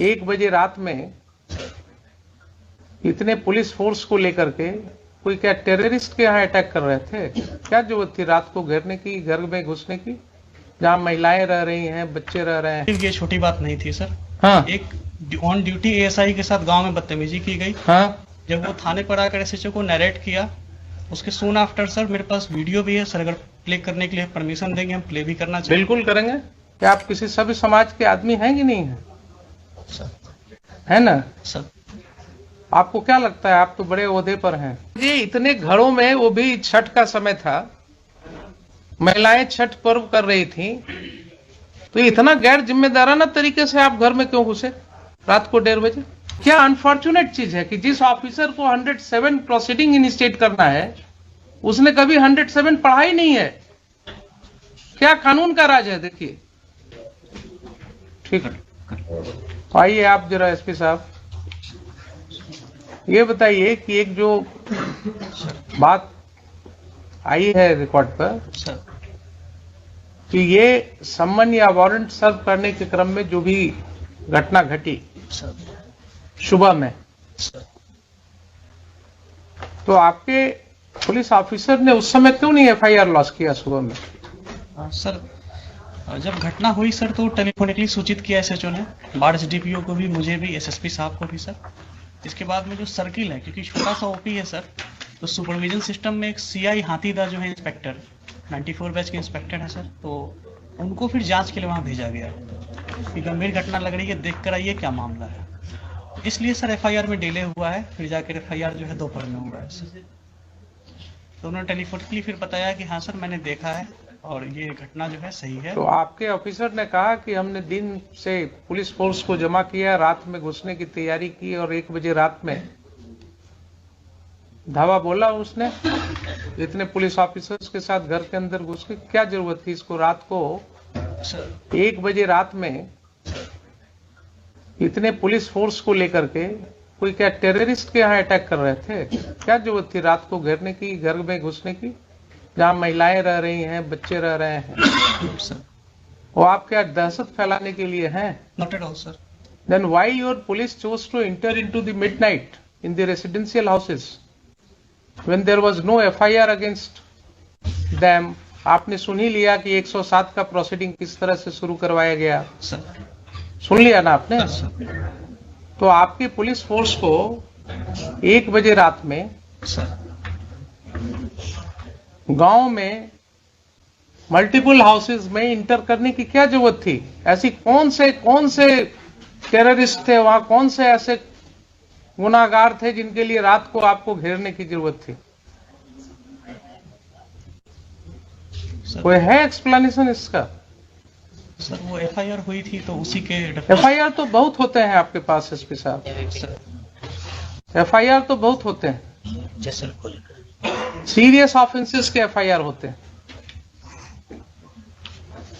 1 बजे रात में इतने पुलिस फोर्स को लेकर के कोई क्या टेररिस्ट के यहाँ अटैक कर रहे थे? क्या जरूरत थी रात को घेरने की, घर में घुसने की, जहाँ महिलाएं रह रही हैं, बच्चे रह रहे हैं? ये छोटी बात नहीं थी सर। हाँ, एक ऑन ड्यूटी एएसआई के साथ गांव में बदतमीजी की गई। हाँ, जब वो थाने पर आकर एसएचओ को नरेट किया, उसके सून आफ्टर सर मेरे पास वीडियो भी है सर। अगर प्ले करने के लिए परमिशन देंगे हम प्ले भी करना चाहिए। बिल्कुल करेंगे। क्या आप किसी सभ्य समाज के आदमी हैं कि नहीं है? सर है ना? सर आपको क्या लगता है, आप तो बड़े ओहदे पर हैं जी। इतने घरों में, वो भी छठ का समय था, महिलाएं छठ पर्व कर रही थी, तो इतना गैर जिम्मेदाराना तरीके से आप घर में क्यों घुसे रात को 1:30 बजे? क्या अनफॉर्चुनेट चीज है कि जिस ऑफिसर को 107 प्रोसीडिंग इनिशिएट करना है, उसने कभी 107 पढ़ा ही नहीं है। क्या कानून का राज है? देखिए, ठीक है, आइए आप जरा एसपी साहब ये बताइए कि एक जो बात आई है रिकॉर्ड पर सर कि ये सम्मन या वारंट सर्व करने के क्रम में जो भी घटना घटी सर सुबह में, सर तो आपके पुलिस ऑफिसर ने उस समय क्यों नहीं एफआईआर लॉन्च किया सुबह में? सर जब घटना हुई सर तो टेलीफोनिकली सूचित किया एसएचओ ने, बाढ़ डीपीओ को भी, मुझे भी, एसएसपी साहब को भी सर। इसके बाद में जो सर्किल है, क्योंकि छोटा सा ओपी है सर, तो सुपरविजन सिस्टम में एक सीआई हाथीदा जो है इंस्पेक्टर 94 बैच के इंस्पेक्टर है सर, तो उनको फिर जांच के लिए वहां भेजा गया कि गंभीर घटना लग रही है, देख कर आइए क्या मामला है। इसलिए सर एफआईआर में डिले हुआ है, फिर जाकर एफआईआर जो है दोपहर में हुआ है सर। तो उन्होंने टेलीफोनिकली फिर बताया कि हाँ सर मैंने देखा है और ये घटना जो है सही है। तो आपके ऑफिसर ने कहा कि हमने दिन से पुलिस फोर्स को जमा किया, रात में घुसने की तैयारी की और 1 बजे रात में धावा बोला उसने इतने पुलिस ऑफिसर्स के साथ घर के अंदर घुस के? क्या जरूरत थी इसको रात को सर 1 बजे रात में इतने पुलिस फोर्स को लेकर के कोई क्या टेररिस्ट के यहाँ अटैक कर रहे थे? क्या जरूरत थी रात को घेरने की, घर में घुसने की, जहाँ महिलाएं रह रही हैं, बच्चे रह रहे हैं? सर वो आप क्या दहशत फैलाने के लिए हैं? Not at all sir. Then why your police chose to enter into the midnight in the residential houses when there was no FIR against them? आपने सुन ही लिया कि 107 का प्रोसीडिंग किस तरह से शुरू करवाया गया, सर सुन लिया ना आपने? सर तो आपकी पुलिस फोर्स को 1 बजे रात में सर गांव में मल्टीपल हाउसेज में इंटर करने की क्या जरूरत थी? ऐसी कौन से टेररिस्ट थे वहां, कौन से ऐसे गुनाहगार थे जिनके लिए रात को आपको घेरने की जरूरत थी? कोई है एक्सप्लेनेशन इसका? सर वो एफआईआर हुई थी तो उसी के एफआईआर तो बहुत होते हैं आपके पास एसपी साहब, एफआईआर तो बहुत होते हैं, सीरियस ऑफेंसेस के एफआईआर होते हैं।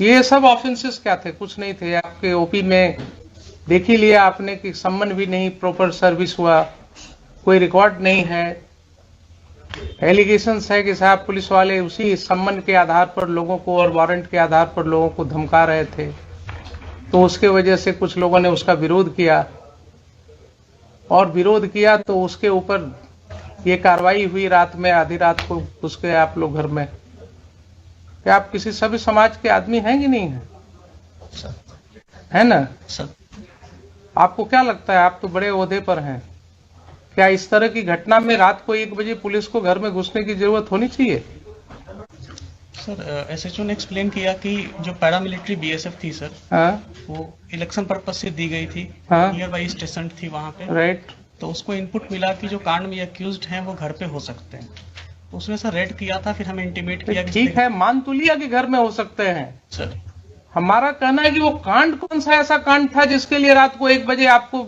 ये सब ऑफेंसेस क्या थे? कुछ नहीं थे। आपके ओपी में देख ही लिया आपने कि सम्मन भी नहीं, प्रॉपर सर्विस हुआ, कोई रिकॉर्ड नहीं है। एलिगेशंस है कि साहब पुलिस वाले उसी सम्मन के आधार पर लोगों को और वारंट के आधार पर लोगों को धमका रहे थे, तो उसके वजह से कुछ लोगों ने उसका विरोध किया, और विरोध किया तो उसके ऊपर ये कार्रवाई हुई रात में, आधी रात को घुस गए आप लोग घर में। क्या आप किसी सभ्य समाज के आदमी हैं कि नहीं है? है ना? सर आपको क्या लगता है, आप तो बड़े ओहदे पर हैं, क्या इस तरह की घटना में रात को 1 बजे पुलिस को घर में घुसने की जरूरत होनी चाहिए? सर एसएचओ ने एक्सप्लेन किया कि जो पैरामिलिट्री बीएसएफ थी सर, हाँ, वो इलेक्शन पर्पज से दी गई थी, हाँ, नियर बाई स्टेशन थी वहां पे, राइट। तो उसको इनपुट मिला कि जो कांड में अक्यूज्ड हैं वो घर पे हो सकते हैं, तो उसने सर रेड किया था। फिर हमें इंटीमेट किया कि ठीक है, मान तो लिया कि घर में हो सकते हैं। सर हमारा कहना है कि वो कांड कौन सा ऐसा कांड था जिसके लिए रात को 1 बजे आपको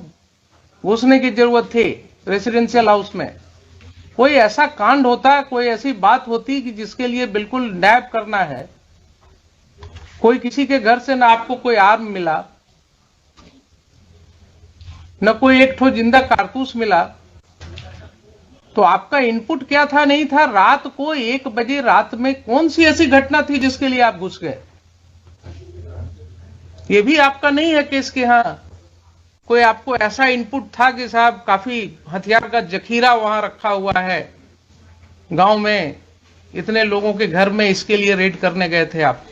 घुसने की जरूरत थी रेसिडेंशियल हाउस में? कोई ऐसा कांड होता, कोई ऐसी बात होती कि जिसके लिए बिल्कुल नैब करना है, कोई किसी के घर से ना आपको कोई आर्म मिला, न कोई एक ठो जिंदा कारतूस मिला, तो आपका इनपुट क्या था? नहीं था। रात को 1 बजे रात में कौन सी ऐसी घटना थी जिसके लिए आप घुस गए? ये भी आपका नहीं है केस के? हाँ, कोई आपको ऐसा इनपुट था कि साहब काफी हथियार का जखीरा वहां रखा हुआ है गांव में, इतने लोगों के घर में, इसके लिए रेड करने गए थे आप?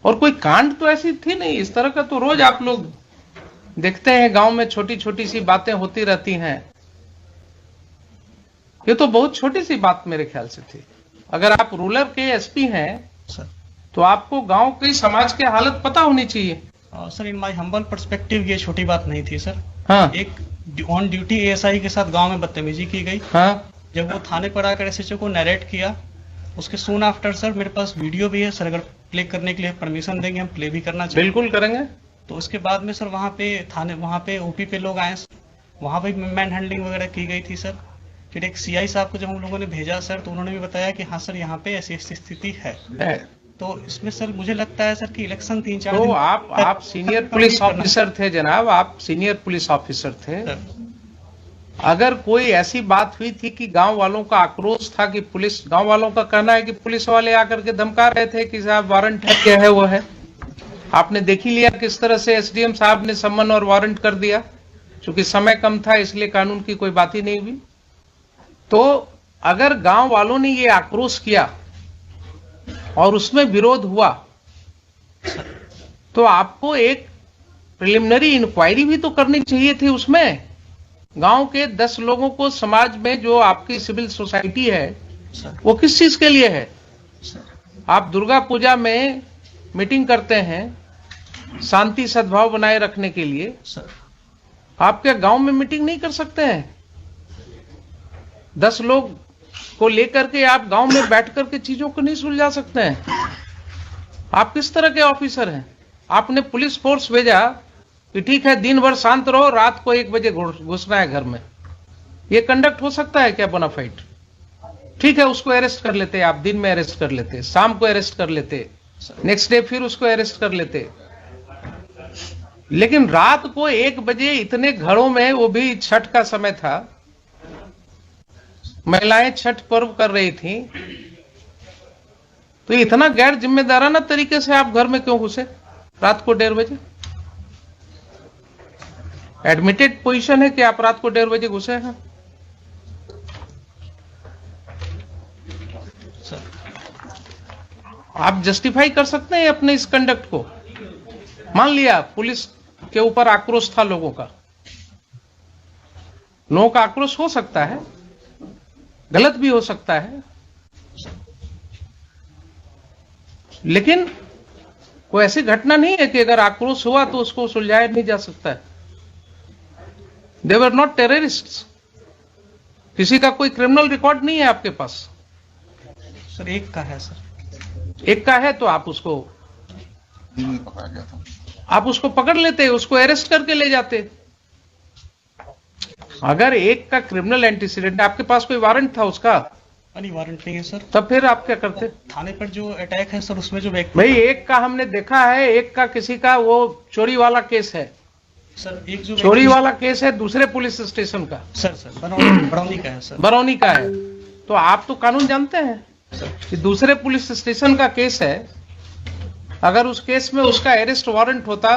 और कोई कांड तो ऐसी थी नहीं। इस तरह का तो रोज आप लोग देखते हैं गांव में, छोटी छोटी सी बातें होती रहती हैं। ये तो बहुत छोटी सी बात मेरे ख्याल से थी। अगर आप रूरल के एसपी हैं तो आपको गांव की समाज की हालत पता होनी चाहिए। Sir, in my humble perspective ये छोटी बात नहीं थी सर। हाँ। एक ऑन ड्यूटी एएसआई के साथ गांव में बदतमीजी की गई। हाँ। जब वो थाने पर आकर एसएचओ को नरेट किया, उसके सून आफ्टर सर मेरे पास वीडियो भी है सर, अगर प्ले करने के लिए परमिशन देंगे हम प्ले भी करना चाहिए। बिल्कुल करेंगे। तो उसके बाद में सर वहाँ पे ओपी पे लोग आए, वहाँ पे मैन हैंडलिंग वगैरह की गई थी सर। फिर एक सीआई साहब को जब हम लोगों ने भेजा सर, तो उन्होंने भी बताया कि हाँ सर यहाँ पे ऐसी ऐसी स्थिति है। तो इसमें सर मुझे लगता है सर कि इलेक्शन 3-4 तो दिन आप सीनियर पुलिस ऑफिसर थे जनाब, आप सीनियर पुलिस ऑफिसर थे। अगर कोई ऐसी बात हुई थी कि गांव वालों का आक्रोश था कि पुलिस, गांव वालों का कहना है कि पुलिस वाले आकर के धमका रहे थे कि साहब वारंट है, क्या है वो है, आपने देख ही लिया किस तरह से एसडीएम साहब ने सम्मन और वारंट कर दिया। चूंकि समय कम था इसलिए कानून की कोई बात ही नहीं हुई। तो अगर गांव वालों ने ये आक्रोश किया और उसमें विरोध हुआ तो आपको एक प्रिलिमिनरी इंक्वायरी भी तो करनी चाहिए थी। उसमें गांव के 10 लोगों को, समाज में जो आपकी सिविल सोसाइटी है वो किस चीज के लिए है? आप दुर्गा पूजा में मीटिंग करते हैं शांति सद्भाव बनाए रखने के लिए, आप क्या गांव में मीटिंग नहीं कर सकते हैं? 10 लोग को लेकर के आप गांव में बैठ करके चीजों को नहीं सुलझा सकते हैं? आप किस तरह के ऑफिसर हैं? आपने पुलिस फोर्स भेजा कि ठीक है दिन भर शांत रहो, रात को 1 बजे घुसना है घर में। ये कंडक्ट हो सकता है क्या बोनाफाइड? ठीक है, उसको अरेस्ट कर लेते, आप दिन में अरेस्ट कर लेते, शाम को अरेस्ट कर लेते, नेक्स्ट डे फिर उसको अरेस्ट कर लेते। लेकिन रात को 1 बजे इतने घरों में, वो भी छठ का समय था, महिलाएं छठ पर्व कर रही थी, तो इतना गैर जिम्मेदाराना तरीके से आप घर में क्यों घुसे रात को 1:30 बजे? एडमिटेड पोजीशन है कि आप रात को 1:30 बजे घुसे हैं। आप जस्टिफाई कर सकते हैं अपने इस कंडक्ट को? मान लिया पुलिस के ऊपर आक्रोश था लोगों का, लोगों का आक्रोश हो सकता है, गलत भी हो सकता है, लेकिन कोई ऐसी घटना नहीं है कि अगर आक्रोश हुआ तो उसको सुलझाया नहीं जा सकता है। दे वर नॉट टेररिस्ट्स। किसी का कोई क्रिमिनल रिकॉर्ड नहीं है आपके पास। सर एक का है सर। एक का है तो आप उसको पकड़ लेते, उसको अरेस्ट करके ले जाते। अगर एक का क्रिमिनल एंटीसीडेंट, आपके पास कोई वारंट था उसका? नहीं, वारंट नहीं है सर। तब फिर आप क्या करते? थाने पर जो अटैक है सर, उसमें जो व्यक्ति, भाई एक का हमने देखा है, एक का किसी का वो चोरी वाला केस है सर, एक जो चोरी वाला केस है दूसरे पुलिस स्टेशन का। सर बरौनी का है सर। बरौनी का है। तो आप तो कानून जानते हैं कि दूसरे पुलिस स्टेशन का केस है, अगर उस केस में उसका अरेस्ट वारंट होता,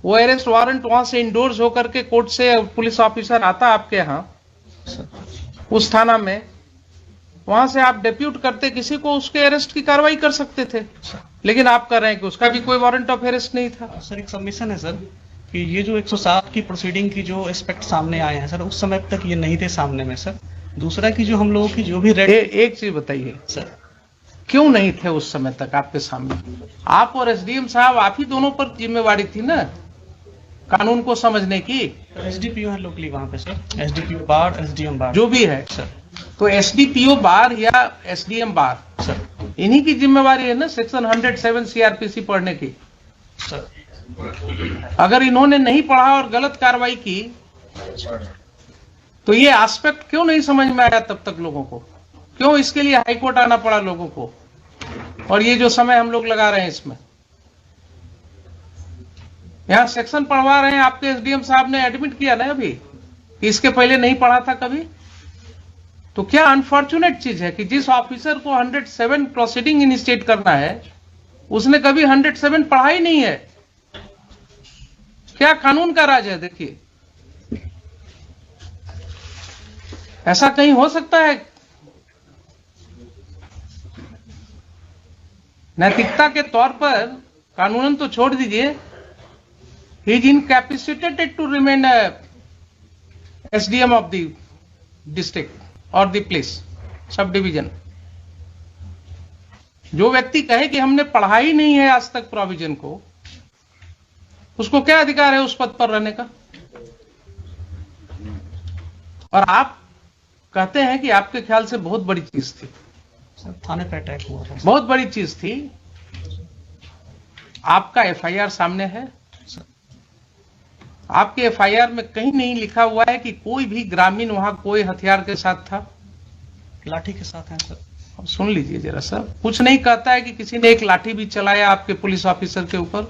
वो अरेस्ट वारंट वहां से इंडोर्स होकर के कोर्ट से पुलिस ऑफिसर आता आपके यहाँ उस थाना में, वहां से आप डेप्यूट करते किसी को, उसके अरेस्ट की कार्रवाई कर सकते थे। लेकिन आप कर रहे हैं कि उसका भी कोई वारंट ऑफ अरेस्ट नहीं था। सर एक सबमिशन है सर कि ये जो 107 की प्रोसीडिंग की जो एस्पेक्ट सामने आए हैं सर, उस समय तक ये नहीं थे सामने में सर। दूसरा कि जो हम लोगों की जो भी रेड, एक चीज बताइए सर, क्यों नहीं थे उस समय तक आपके सामने? आप और एसडीएम साहब, आप ही दोनों पर जिम्मेवारी थी ना कानून को समझने की। एसडीपीओ है लोकली वहाँ पे सर, एसडीपीओ बार, एसडीएम बार, जो भी है सर। तो एसडीपीओ बार या एसडीएम बार सर, इन्हीं की जिम्मेवारी है ना सेक्शन 107 सीआरपीसी पढ़ने की। सर अगर इन्होंने नहीं पढ़ा और गलत कार्रवाई की तो ये एस्पेक्ट क्यों नहीं समझ में आया तब तक लोगों को? क्यों इसके लिए हाईकोर्ट आना पड़ा लोगों को? और ये जो समय हम लोग लगा रहे हैं इसमें, यहां सेक्शन पढ़वा रहे हैं, आपके एसडीएम साहब ने एडमिट किया ना अभी कि इसके पहले नहीं पढ़ा था कभी। तो क्या अनफॉर्चुनेट चीज है कि जिस ऑफिसर को 107 प्रोसीडिंग इनिशिएट करना है उसने कभी 107 पढ़ा ही नहीं है। क्या कानून का राज है? देखिए, ऐसा कहीं हो सकता है? नैतिकता के तौर पर कानूनन तो छोड़ दीजिए, he is incapacitated to remain SDM of the district और द प्लेस सब डिवीजन। जो व्यक्ति कहे कि हमने पढ़ा ही नहीं है आज तक प्रोविजन को, उसको क्या अधिकार है उस पद पर रहने का? और आप कहते हैं कि आपके ख्याल से बहुत बड़ी चीज थी। सर थाने पे अटैक हुआ था। बहुत बड़ी चीज थी। आपका एफआईआर सामने है। आपके एफआईआर में कहीं नहीं लिखा हुआ है कि कोई भी ग्रामीण वहां कोई हथियार के साथ था। लाठी के साथ है सर। अब सुन लीजिए जरा सा, कुछ नहीं कहता है कि किसी ने एक लाठी भी चलाया आपके पुलिस ऑफिसर के ऊपर।